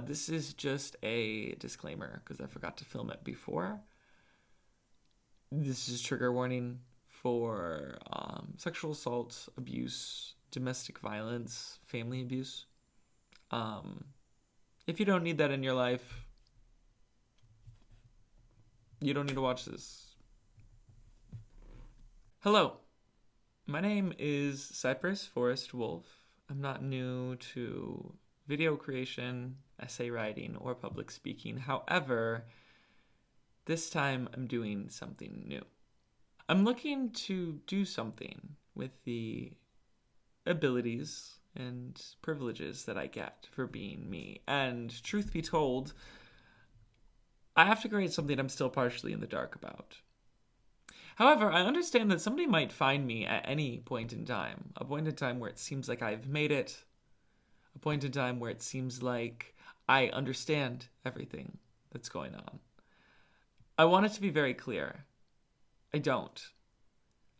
This is just a disclaimer because I forgot to film it before. This is trigger warning for sexual assault, abuse, domestic violence, family abuse. If you don't need that in your life, you don't need to watch this. Hello, my name is Cypress Forest Wolf. I'm not new to video creation, essay writing, or public speaking. However, this time I'm doing something new. I'm looking to do something with the abilities and privileges that I get for being me. And truth be told, I have to create something I'm still partially in the dark about. However, I understand that somebody might find me at any point in time, a point in time where it seems like I've made it, a point in time where it seems like I understand everything that's going on. I want it to be very clear. I don't.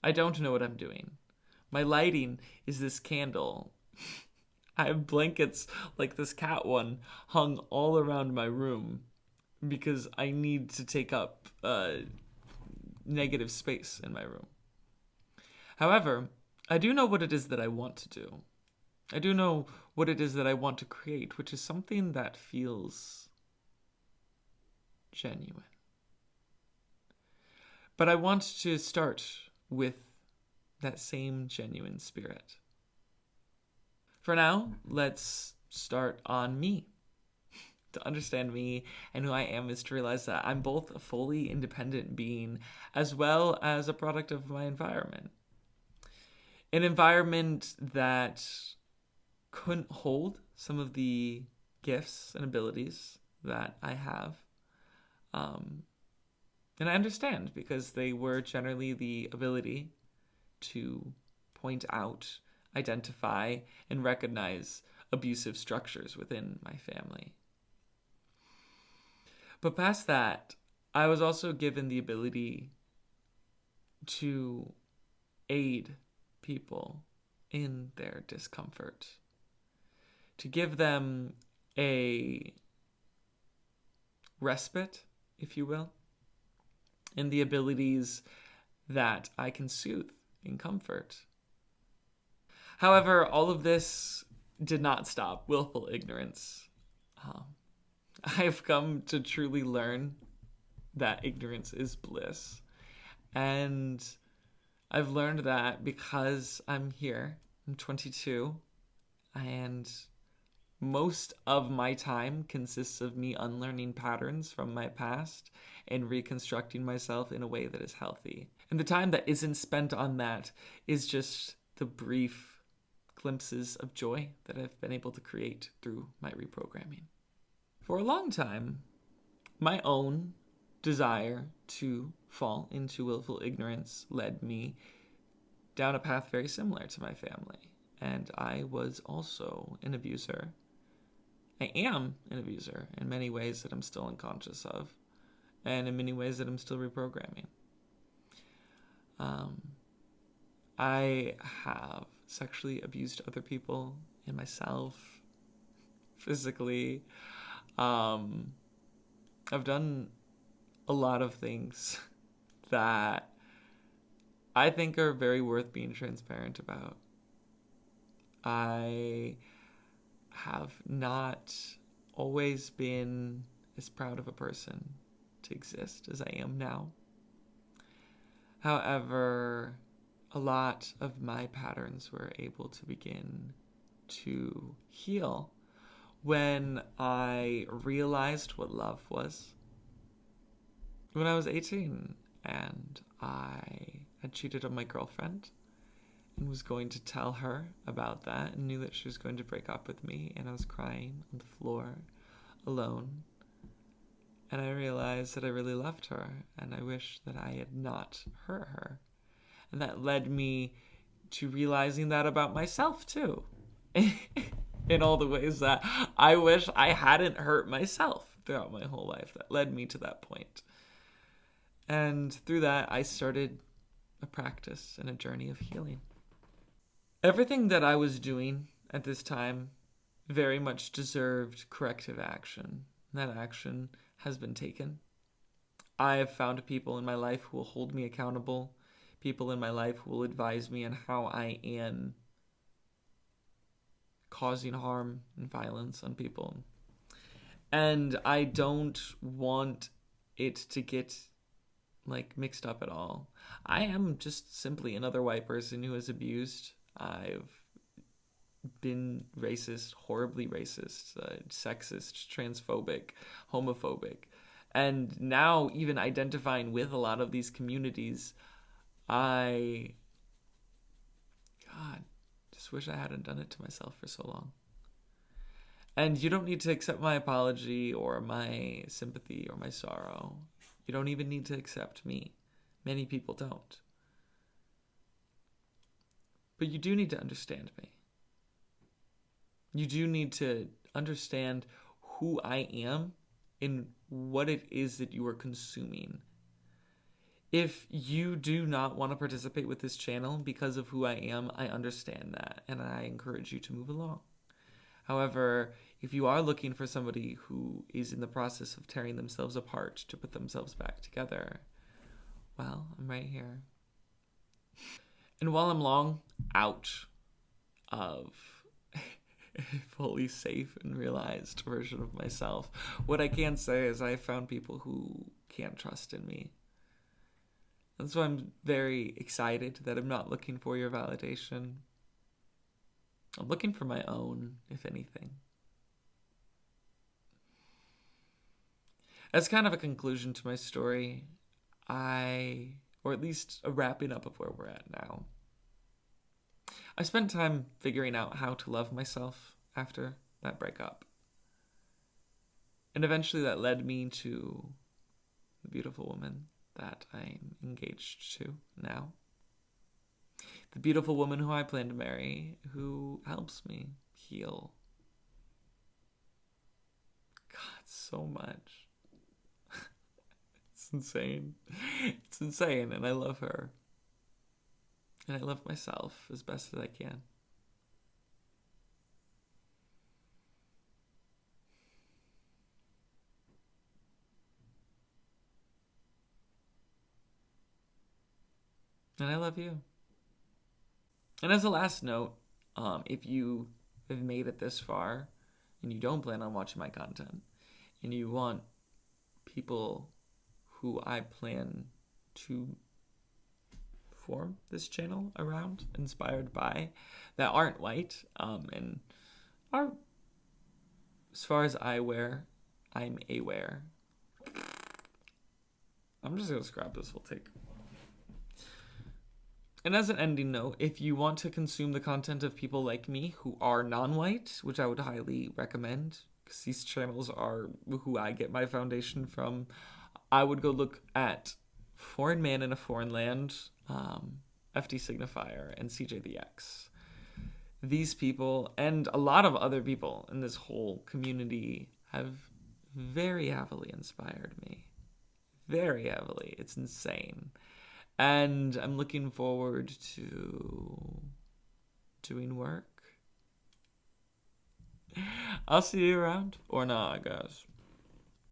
I don't know what I'm doing. My lighting is this candle. I have blankets like this cat one hung all around my room because I need to take up negative space in my room. However, I do know what it is that I want to do. I do know what it is that I want to create, which is something that feels genuine. But I want to start with that same genuine spirit. For now, let's start on me. To understand me and who I am is to realize that I'm both a fully independent being as well as a product of my environment. An environment that couldn't hold some of the gifts and abilities that I have. And I understand because they were generally the ability to point out, identify, and recognize abusive structures within my family. But past that, I was also given the ability to aid people in their discomfort, to give them a respite, if you will, in the abilities that I can soothe and comfort. However, all of this did not stop willful ignorance. I've come to truly learn that ignorance is bliss. And I've learned that because I'm here, I'm 22, and most of my time consists of me unlearning patterns from my past and reconstructing myself in a way that is healthy. And the time that isn't spent on that is just the brief glimpses of joy that I've been able to create through my reprogramming. For a long time, my own desire to fall into willful ignorance led me down a path very similar to my family. And I was also an abuser. I am an abuser in many ways that I'm still unconscious of, and in many ways that I'm still reprogramming. I have sexually abused other people and myself physically. I've done a lot of things that I think are very worth being transparent about. I have not always been as proud of a person to exist as I am now. However, a lot of my patterns were able to begin to heal when I realized what love was. When I was 18 and I had cheated on my girlfriend and was going to tell her about that and knew that she was going to break up with me, and I was crying on the floor alone. And I realized that I really loved her and I wished that I had not hurt her. And that led me to realizing that about myself too. In all the ways that I wish I hadn't hurt myself throughout my whole life. That led me to that point. And through that, I started a practice and a journey of healing. Everything that I was doing at this time very much deserved corrective action. That action has been taken. I have found people in my life who will hold me accountable, people in my life who will advise me on how I am causing harm and violence on people. And I don't want it to get mixed up at all. I am just simply another white person who is abused. I've been racist, horribly racist, sexist, transphobic, homophobic. And now, even identifying with a lot of these communities, I, God, just wish I hadn't done it to myself for so long. And you don't need to accept my apology or my sympathy or my sorrow. You don't even need to accept me. Many people don't. But you do need to understand me. You do need to understand who I am and what it is that you are consuming. If you do not want to participate with this channel because of who I am, I understand that, and I encourage you to move along. However, if you are looking for somebody who is in the process of tearing themselves apart to put themselves back together, well, I'm right here. And while I'm long out of a fully safe and realized version of myself, what I can say is I found people who can't trust in me. That's why I'm very excited that I'm not looking for your validation. I'm looking for my own, if anything. As kind of a conclusion to my story, or at least a wrapping up of where we're at now, I spent time figuring out how to love myself after that breakup. And eventually that led me to the beautiful woman that I'm engaged to now. The beautiful woman who I plan to marry, who helps me heal. God, so much. It's insane. It's insane, and I love her. And I love myself as best as I can. And I love you. And as a last note, if you have made it this far and you don't plan on watching my content and you want people who I plan to form this channel around, inspired by, that aren't white, and are, as far as I'm aware. I'm just gonna scrap this whole take. And as an ending note, if you want to consume the content of people like me who are non-white, which I would highly recommend, because these channels are who I get my foundation from, I would go look at Foreign Man in a Foreign Land, FD Signifier, and CJ the X. These people, and a lot of other people in this whole community, have very heavily inspired me. Very heavily. It's insane. And I'm looking forward to doing work. I'll see you around. Or not, I guess.